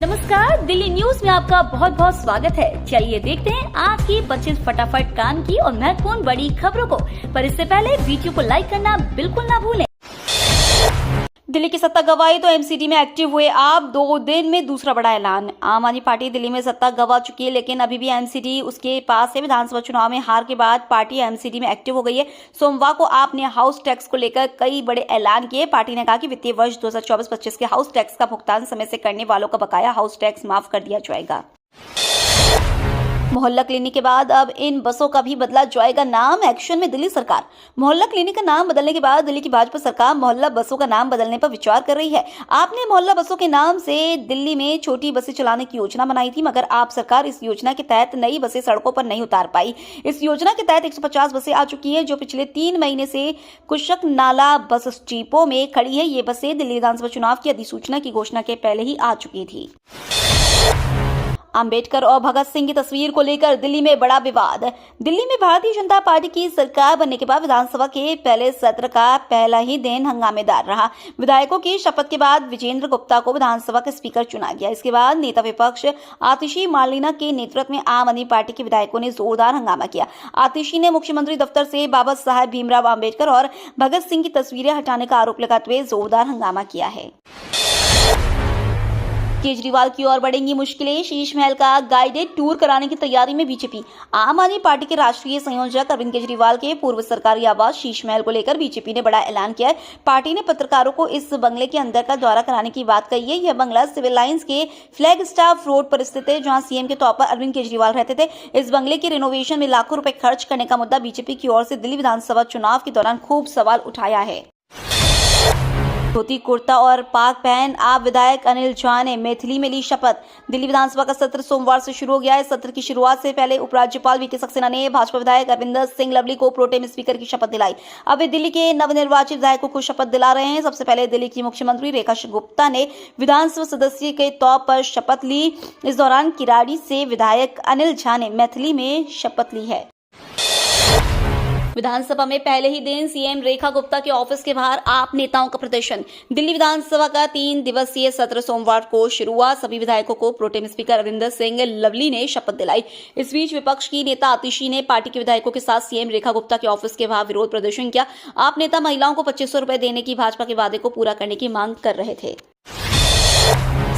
नमस्कार, दिल्ली न्यूज में आपका बहुत बहुत स्वागत है। चलिए देखते हैं आज की 25 फटाफट काम की और महत्वपूर्ण बड़ी खबरों को। पर इससे पहले वीडियो को लाइक करना बिल्कुल ना भूलें। दिल्ली की सत्ता गंवाई तो एमसीडी में एक्टिव हुए आप 2 दिन में दूसरा बड़ा ऐलान। आम आदमी पार्टी दिल्ली में सत्ता गंवा चुकी है, लेकिन अभी भी एमसीडी उसके पास है। विधानसभा चुनाव में हार के बाद पार्टी एमसीडी में एक्टिव हो गई है। सोमवार को आप ने हाउस टैक्स को लेकर कई बड़े ऐलान किए। पार्टी ने कहा कि वित्तीय वर्ष 2024-25 के हाउस टैक्स का भुगतान समय से करने वालों का बकाया हाउस टैक्स माफ कर दिया जाएगा। मोहल्ला क्लिनिक के बाद अब इन बसों का भी बदला जाएगा नाम। एक्शन में दिल्ली सरकार। मोहल्ला क्लिनिक का नाम बदलने के बाद दिल्ली की भाजपा सरकार मोहल्ला बसों का नाम बदलने पर विचार कर रही है। आपने मोहल्ला बसों के नाम से दिल्ली में छोटी बसें चलाने की योजना बनाई थी, मगर आप सरकार इस योजना के तहत नई बसें सड़कों पर नहीं उतार पाई। इस योजना के तहत 150 बसें आ चुकी हैं, जो पिछले 3 महीने से कुशक नाला बस स्टॉपों में खड़ी है। ये बसें दिल्ली विधानसभा चुनाव की अधिसूचना की घोषणा के पहले ही आ चुकी थी। अंबेडकर और भगत सिंह की तस्वीर को लेकर दिल्ली में बड़ा विवाद। दिल्ली में भारतीय जनता पार्टी की सरकार बनने के बाद विधानसभा के पहले सत्र का पहला ही दिन हंगामेदार रहा। विधायकों की शपथ के बाद विजेंद्र गुप्ता को विधानसभा का स्पीकर चुना गया। इसके बाद नेता विपक्ष आतिशी मार्लेना के नेतृत्व में आम आदमी पार्टी के विधायकों ने जोरदार हंगामा किया। आतिशी ने मुख्यमंत्री दफ्तर से बाबा साहेब भीमराव अम्बेडकर और भगत सिंह की तस्वीरें हटाने का आरोप लगाते हुए जोरदार हंगामा किया है। केजरीवाल की ओर बढ़ेंगी मुश्किलें। शीश महल का गाइडेड टूर कराने की तैयारी में बीजेपी। आम आदमी पार्टी के राष्ट्रीय संयोजक अरविंद केजरीवाल के पूर्व सरकारी आवास शीश महल को लेकर बीजेपी ने बड़ा ऐलान किया है। पार्टी ने पत्रकारों को इस बंगले के अंदर का दौरा कराने की बात कही है। यह बंगला सिविल लाइंस के फ्लैग स्टाफ रोड पर स्थित है, जहां सीएम के तौर पर अरविंद केजरीवाल रहते थे। इस बंगले के रिनोवेशन में लाखों रुपए खर्च करने का मुद्दा बीजेपी की ओर से दिल्ली विधानसभा चुनाव के दौरान खूब सवाल उठाया है। धोती कुर्ता और पाक पहन आप विधायक अनिल झा ने मैथिली में ली शपथ। दिल्ली विधानसभा का सत्र सोमवार से शुरू हो गया है। सत्र की शुरुआत से पहले उपराज्यपाल वीके सक्सेना ने भाजपा विधायक अरविंदर सिंह लवली को प्रोटेम स्पीकर की शपथ दिलाई। अब वे दिल्ली के नवनिर्वाचित विधायकों को शपथ दिला रहे हैं। सबसे पहले दिल्ली की मुख्यमंत्री रेखा गुप्ता ने विधानसभा सदस्य के तौर पर शपथ ली। इस दौरान किराड़ी से विधायक अनिल झा ने मैथिली में शपथ ली है। विधानसभा में पहले ही दिन सीएम रेखा गुप्ता के ऑफिस के बाहर आप नेताओं का प्रदर्शन। दिल्ली विधानसभा का 3 दिवसीय सत्र सोमवार को शुरू हुआ। सभी विधायकों को प्रोटेम स्पीकर अरविंदर सिंह लवली ने शपथ दिलाई। इस बीच विपक्ष की नेता आतिशी ने पार्टी के विधायकों के साथ सीएम रेखा गुप्ता के ऑफिस के बाहर विरोध प्रदर्शन किया। आप नेता महिलाओं को 2500 रुपए देने की भाजपा के वादे को पूरा करने की मांग कर रहे थे।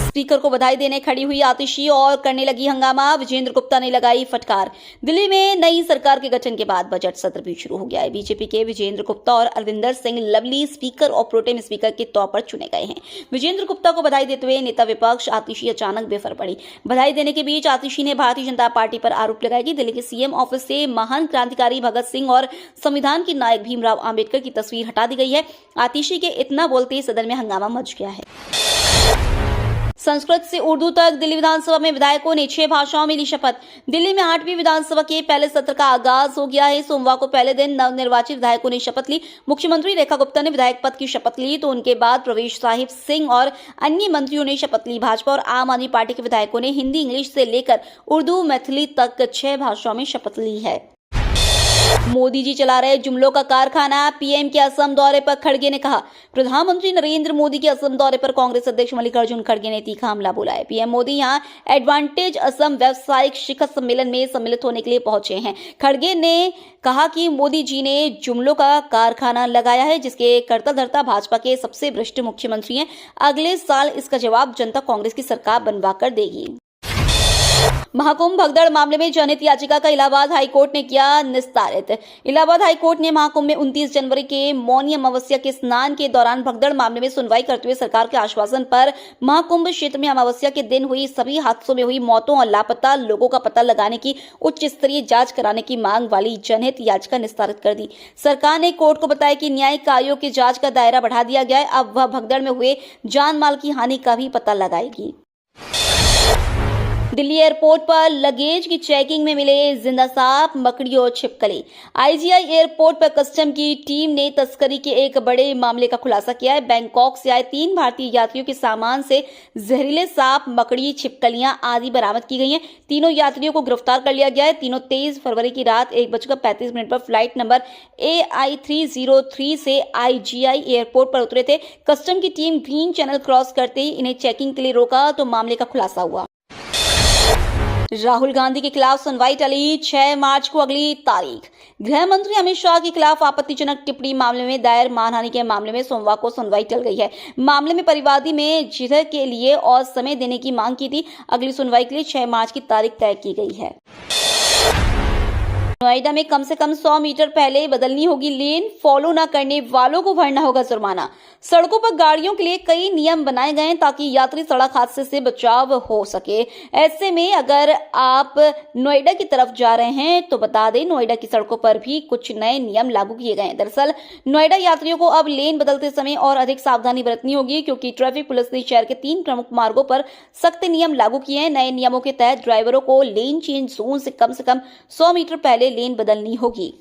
स्पीकर को बधाई देने खड़ी हुई आतिशी और करने लगी हंगामा। विजेंद्र गुप्ता ने लगाई फटकार। दिल्ली में नई सरकार के गठन के बाद बजट सत्र भी शुरू हो गया है। बीजेपी के विजेंद्र गुप्ता और अरविंदर सिंह लवली स्पीकर और प्रोटेम स्पीकर के तौर पर चुने गए हैं। विजेंद्र गुप्ता को बधाई देते हुए नेता विपक्ष आतिशी अचानक बेफर पड़ी। बधाई देने के बीच आतिशी ने भारतीय जनता पार्टी पर आरोप लगाया कि दिल्ली के सीएम ऑफिस से महान क्रांतिकारी भगत सिंह और संविधान के नायक भीमराव अम्बेडकर की तस्वीर हटा दी गई है। आतिशी के इतना बोलते ही सदन में हंगामा मच गया है। संस्कृत से उर्दू तक दिल्ली विधानसभा में विधायकों ने 6 भाषाओं में ली शपथ। दिल्ली में 8वीं विधानसभा के पहले सत्र का आगाज हो गया है। सोमवार को पहले दिन नवनिर्वाचित विधायकों ने शपथ ली। मुख्यमंत्री रेखा गुप्ता ने विधायक पद की शपथ ली, तो उनके बाद प्रवेश साहिब सिंह और अन्य मंत्रियों ने शपथ ली। भाजपा और आम आदमी पार्टी के विधायकों ने हिंदी, इंग्लिश से लेकर उर्दू, मैथिली तक 6 भाषाओं में शपथ ली है। मोदी जी चला रहे जुमलों का कारखाना। पीएम के असम दौरे पर खड़गे ने कहा। प्रधानमंत्री नरेंद्र मोदी के असम दौरे पर कांग्रेस अध्यक्ष मल्लिकार्जुन खड़गे ने तीखा हमला बोला है। पीएम मोदी यहां एडवांटेज असम व्यावसायिक शिखर सम्मेलन में सम्मिलित होने के लिए पहुंचे हैं। खड़गे ने कहा कि मोदी जी ने जुमलों का कारखाना लगाया है, जिसके कर्ता धर्ता भाजपा के सबसे भ्रष्ट मुख्यमंत्री हैं। अगले साल इसका जवाब जनता कांग्रेस की सरकार बनवा कर देगी। महाकुंभ भगदड़ मामले में जनहित याचिका का इलाहाबाद हाईकोर्ट ने किया निस्तारित। इलाहाबाद हाईकोर्ट ने महाकुंभ में 29 जनवरी के मौनी अमावस्या के स्नान के दौरान भगदड़ मामले में सुनवाई करते हुए सरकार के आश्वासन पर महाकुंभ क्षेत्र में अमावस्या के दिन हुई सभी हादसों में हुई मौतों और लापता लोगों का पता लगाने की उच्च स्तरीय जांच कराने की मांग वाली जनहित याचिका निस्तारित कर दी। सरकार ने कोर्ट को बताया कि न्यायिक आयोग की जांच का दायरा बढ़ा दिया गया है। अब वह भगदड़ में हुए जान माल की हानि का भी पता लगाएगी। दिल्ली एयरपोर्ट पर लगेज की चेकिंग में मिले जिंदा सांप, मकड़ी और छिपकली। आईजीआई एयरपोर्ट पर कस्टम की टीम ने तस्करी के एक बड़े मामले का खुलासा किया है। बैंकॉक से आए 3 भारतीय यात्रियों के सामान से जहरीले सांप, मकड़ी, छिपकलियां आदि बरामद की गई हैं। तीनों यात्रियों को गिरफ्तार कर लिया गया है। तीनों 23 फरवरी की रात 1:35 पर फ्लाइट नंबर AI303 से आईजीआई एयरपोर्ट पर उतरे थे। कस्टम की टीम ग्रीन चैनल क्रॉस करते ही इन्हें चेकिंग के लिए रोका तो मामले का खुलासा हुआ। राहुल गांधी के खिलाफ सुनवाई टली, 6 मार्च को अगली तारीख। गृह मंत्री अमित शाह के खिलाफ आपत्तिजनक टिप्पणी मामले में दायर मानहानि के मामले में सोमवार को सुनवाई टल गई है। मामले में परिवादी में जिरह के लिए और समय देने की मांग की थी। अगली सुनवाई के लिए 6 मार्च की तारीख तय की गई है। नोएडा में कम से कम 100 मीटर पहले बदलनी होगी लेन, फॉलो न करने वालों को भरना होगा जुर्माना। सड़कों पर गाड़ियों के लिए कई नियम बनाए गए हैं ताकि यात्री सड़क हादसे से बचाव हो सके। ऐसे में अगर आप नोएडा की तरफ जा रहे हैं तो बता दें, नोएडा की सड़कों पर भी कुछ नए नियम लागू किए गए हैं। दरअसल नोएडा यात्रियों को अब लेन बदलते समय और अधिक सावधानी बरतनी होगी क्योंकि ट्रैफिक पुलिस ने शहर के 3 प्रमुख मार्गों पर सख्त नियम लागू किए हैं। नए नियमों के तहत ड्राइवरों को लेन चेंज जोन से कम 100 मीटर पहले लेन बदलनी होगी।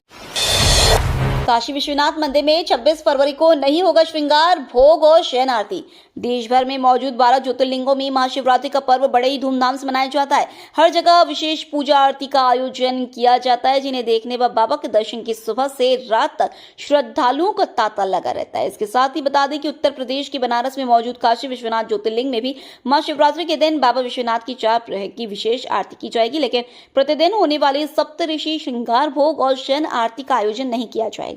काशी विश्वनाथ मंदिर में 26 फरवरी को नहीं होगा श्रृंगार, भोग और शयन आरती। देश भर में मौजूद 12 ज्योतिर्लिंगों में महाशिवरात्रि का पर्व बड़े ही धूमधाम से मनाया जाता है। हर जगह विशेष पूजा आरती का आयोजन किया जाता है, जिन्हें देखने व बाबा के दर्शन की सुबह से रात तक श्रद्धालुओं का तांता लगा रहता है। इसके साथ ही बता दें कि उत्तर प्रदेश के बनारस में मौजूद काशी विश्वनाथ ज्योतिर्लिंग में भी महाशिवरात्रि के दिन बाबा विश्वनाथ की 4 प्रहर की विशेष आरती की जाएगी, लेकिन प्रतिदिन होने वाली सप्तऋषि श्रृंगार, भोग और शयन आरती का आयोजन नहीं किया जाएगा।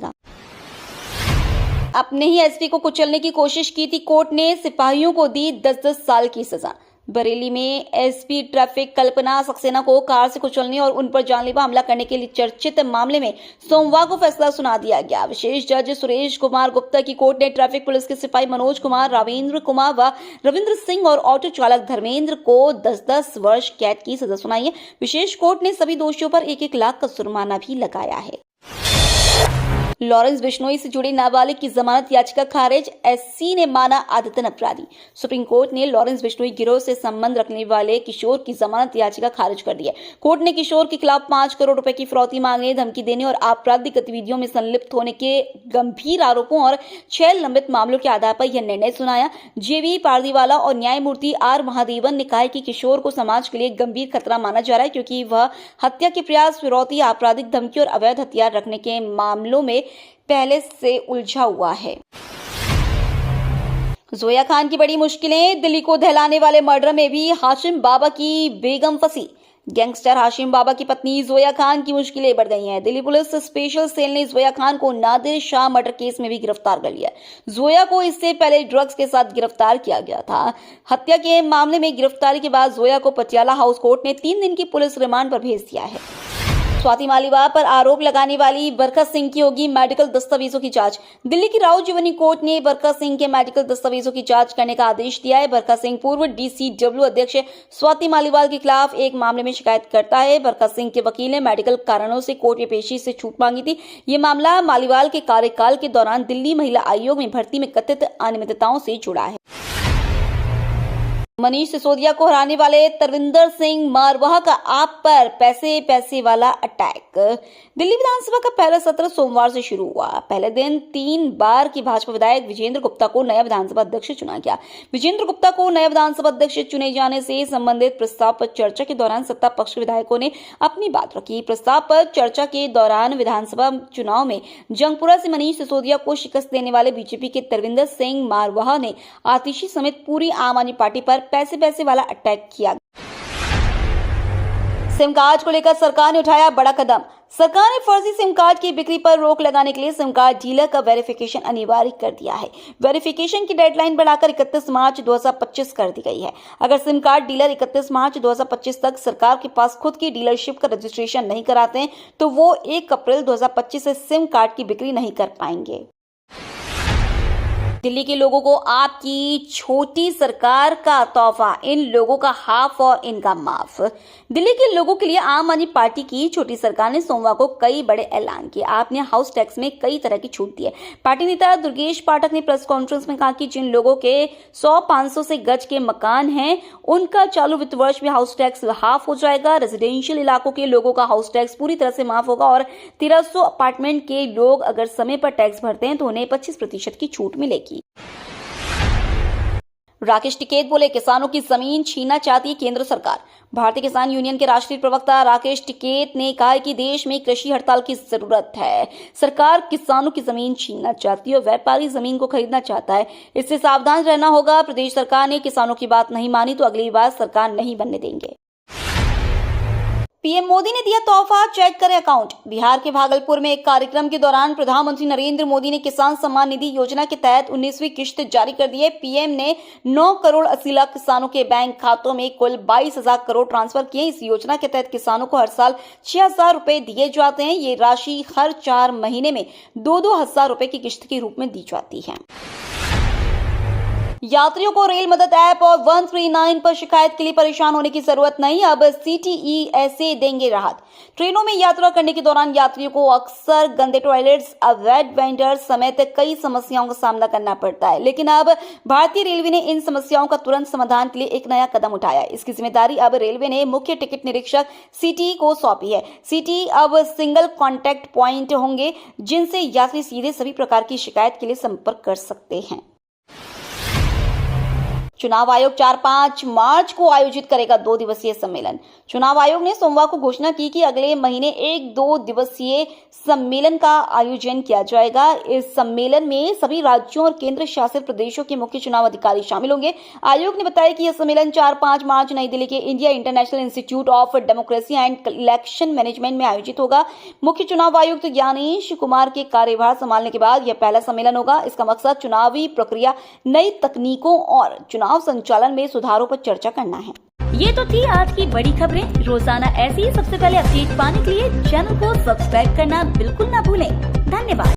अपने ही एसपी को कुचलने की कोशिश की थी, कोर्ट ने सिपाहियों को दी 10-10 साल की सजा। बरेली में एसपी ट्रैफिक कल्पना सक्सेना को कार से कुचलने और उन पर जानलेवा हमला करने के लिए चर्चित मामले में सोमवार को फैसला सुना दिया गया। विशेष जज सुरेश कुमार गुप्ता की कोर्ट ने ट्रैफिक पुलिस के सिपाही मनोज कुमार, रावेंद्र कुमार व रविंद्र सिंह और ऑटो चालक धर्मेंद्र को 10-10 वर्ष कैद की सजा सुनाई है। विशेष कोर्ट ने सभी दोषियों पर 1-1 लाख का जुर्माना भी लगाया है। लॉरेंस बिश्नोई से जुड़ी नाबालिग की जमानत याचिका खारिज, एससी ने माना आदतन अपराधी। सुप्रीम कोर्ट ने लॉरेंस बिश्नोई गिरोह से संबंध रखने वाले किशोर की जमानत याचिका खारिज कर दी है। कोर्ट ने किशोर के खिलाफ 5 करोड़ रुपए की फिरौती मांगने, धमकी देने और आपराधिक गतिविधियों में संलिप्त होने के गंभीर आरोपों और 6 लंबित मामलों के आधार पर यह निर्णय सुनाया। जेवी पारदीवाला और न्यायमूर्ति आर महादेवन ने कहा है कि किशोर को समाज के लिए गंभीर खतरा माना जा रहा है क्योंकि वह हत्या के प्रयास, फिरौती, आपराधिक धमकी और अवैध हथियार रखने के मामलों में पहले से उलझा हुआ है। जोया खान की बड़ी मुश्किलें, दिल्ली को दहलाने वाले मर्डर में भी हाशिम बाबा की बेगम फंसी। गैंगस्टर हाशिम बाबा की पत्नी जोया खान की मुश्किलें बढ़ गई हैं। दिल्ली पुलिस स्पेशल सेल ने जोया खान को नादिर शाह मर्डर केस में भी गिरफ्तार कर लिया। जोया को इससे पहले ड्रग्स के साथ गिरफ्तार किया गया था। हत्या के मामले में गिरफ्तारी के बाद जोया को पटियाला हाउस कोर्ट ने 3 दिन की पुलिस रिमांड पर भेज दिया है। स्वाति मालीवाल पर आरोप लगाने वाली बरखा सिंह की होगी मेडिकल दस्तावेजों की जांच। दिल्ली की राव जीवनी कोर्ट ने बरखा सिंह के मेडिकल दस्तावेजों की जांच करने का आदेश दिया है। बरखा सिंह पूर्व DCW अध्यक्ष स्वाति मालीवाल के खिलाफ एक मामले में शिकायत करता है। बरखा सिंह के वकील ने मेडिकल कारणों से कोर्ट में पेशी से छूट मांगी थी। ये मामला मालीवाल के कार्यकाल के दौरान दिल्ली महिला आयोग में भर्ती में कथित अनियमितताओं से जुड़ा है। मनीष सिसोदिया को हराने वाले तरविंदर सिंह मारवाह का आप पर पैसे वाला अटैक। दिल्ली विधानसभा का पहला सत्र सोमवार से शुरू हुआ। पहले दिन 3 बार की भाजपा विधायक विजेंद्र गुप्ता को नया विधानसभा अध्यक्ष चुना गया। विजेंद्र गुप्ता को नया विधानसभा अध्यक्ष चुने जाने से संबंधित प्रस्ताव पर चर्चा के दौरान सत्ता पक्ष विधायकों ने अपनी बात रखी। प्रस्ताव पर चर्चा के दौरान विधानसभा चुनाव में जंगपुरा से मनीष सिसोदिया को शिकस्त देने वाले बीजेपी के तरविंदर सिंह मारवाह ने आतिशी समेत पूरी आम आदमी पार्टी पर पैसे वाला अटैक किया। सिम कार्ड को लेकर सरकार ने उठाया बड़ा कदम। सरकार ने फर्जी सिम कार्ड की बिक्री पर रोक लगाने के लिए सिम कार्ड डीलर का वेरिफिकेशन अनिवार्य कर दिया है। वेरिफिकेशन की डेडलाइन बढ़ाकर 31 मार्च 2025 कर दी गई है। अगर सिम कार्ड डीलर 31 मार्च 2025 तक सरकार के पास खुद की डीलरशिप का रजिस्ट्रेशन नहीं कराते हैं तो वो 1 अप्रैल 2025 से सिम कार्ड की बिक्री नहीं कर पाएंगे। दिल्ली के लोगों को आपकी छोटी सरकार का तोहफा, इन लोगों का हाफ और इनका माफ। दिल्ली के लोगों के लिए आम आदमी पार्टी की छोटी सरकार ने सोमवार को कई बड़े ऐलान किए। आपने हाउस टैक्स में कई तरह की छूट दी है। पार्टी नेता दुर्गेश पाठक ने प्रेस कॉन्फ्रेंस में कहा कि जिन लोगों के 100-500 से गज के मकान हैं, उनका चालू वित्त वर्ष में हाउस टैक्स हाफ हो जाएगा। रेजिडेंशियल इलाकों के लोगों का हाउस टैक्स पूरी तरह से माफ होगा और 1300 अपार्टमेंट के लोग अगर समय पर टैक्स भरते हैं तो उन्हें 25% की छूट मिलेगी। राकेश टिकैत बोले, किसानों की जमीन छीनना चाहती है केंद्र सरकार। भारतीय किसान यूनियन के राष्ट्रीय प्रवक्ता राकेश टिकैत ने कहा है कि देश में कृषि हड़ताल की जरूरत है। सरकार किसानों की जमीन छीनना चाहती है और व्यापारी जमीन को खरीदना चाहता है। इससे सावधान रहना होगा। प्रदेश सरकार ने किसानों की बात नहीं मानी तो अगली बार सरकार नहीं बनने देंगे। पीएम मोदी ने दिया तोहफा, चेक करें अकाउंट। बिहार के भागलपुर में एक कार्यक्रम के दौरान प्रधानमंत्री नरेंद्र मोदी ने किसान सम्मान निधि योजना के तहत 19वीं किश्त जारी कर दी है। पीएम ने 9 करोड़ 80 लाख किसानों के बैंक खातों में कुल 22,000 करोड़ ट्रांसफर किए। इस योजना के तहत किसानों को हर साल 6,000 रुपए दिए जाते हैं। ये राशि हर 4 महीने में 2-2 हजार रुपए की किश्त के रूप में दी जाती है। यात्रियों को रेल मदद ऐप और 139 पर शिकायत के लिए परेशान होने की जरूरत नहीं। अब CTESA देंगे राहत। ट्रेनों में यात्रा करने के दौरान यात्रियों को अक्सर गंदे टॉयलेट्स, अवैध वेंडर्स समेत कई समस्याओं का सामना करना पड़ता है, लेकिन अब भारतीय रेलवे ने इन समस्याओं का तुरंत समाधान के लिए एक नया कदम उठाया। इसकी जिम्मेदारी अब रेलवे ने मुख्य टिकट निरीक्षक CTE को सौंपी है। CTE अब सिंगल कॉन्टैक्ट पॉइंट होंगे, जिनसे यात्री सीधे सभी प्रकार की शिकायत के लिए संपर्क कर सकते हैं। चुनाव आयोग 4-5 मार्च को आयोजित करेगा 2 दिवसीय सम्मेलन। चुनाव आयोग ने सोमवार को घोषणा की कि अगले महीने 1-2 दिवसीय सम्मेलन का आयोजन किया जाएगा। इस सम्मेलन में सभी राज्यों और केंद्र शासित प्रदेशों के मुख्य चुनाव अधिकारी शामिल होंगे। आयोग ने बताया कि यह सम्मेलन 4-5 मार्च नई दिल्ली के India international institute of democracy and election management में आयोजित होगा। मुख्य चुनाव आयुक्त ज्ञानेश कुमार के कार्यभार संभालने के बाद यह पहला सम्मेलन होगा। इसका मकसद चुनावी प्रक्रिया, नई तकनीकों और चुनाव संचालन में सुधारों पर चर्चा करना है। ये तो थी आज की बड़ी खबरें। रोजाना ऐसी ही सबसे पहले अपडेट पाने के लिए चैनल को सब्सक्राइब करना बिल्कुल ना भूलें। धन्यवाद।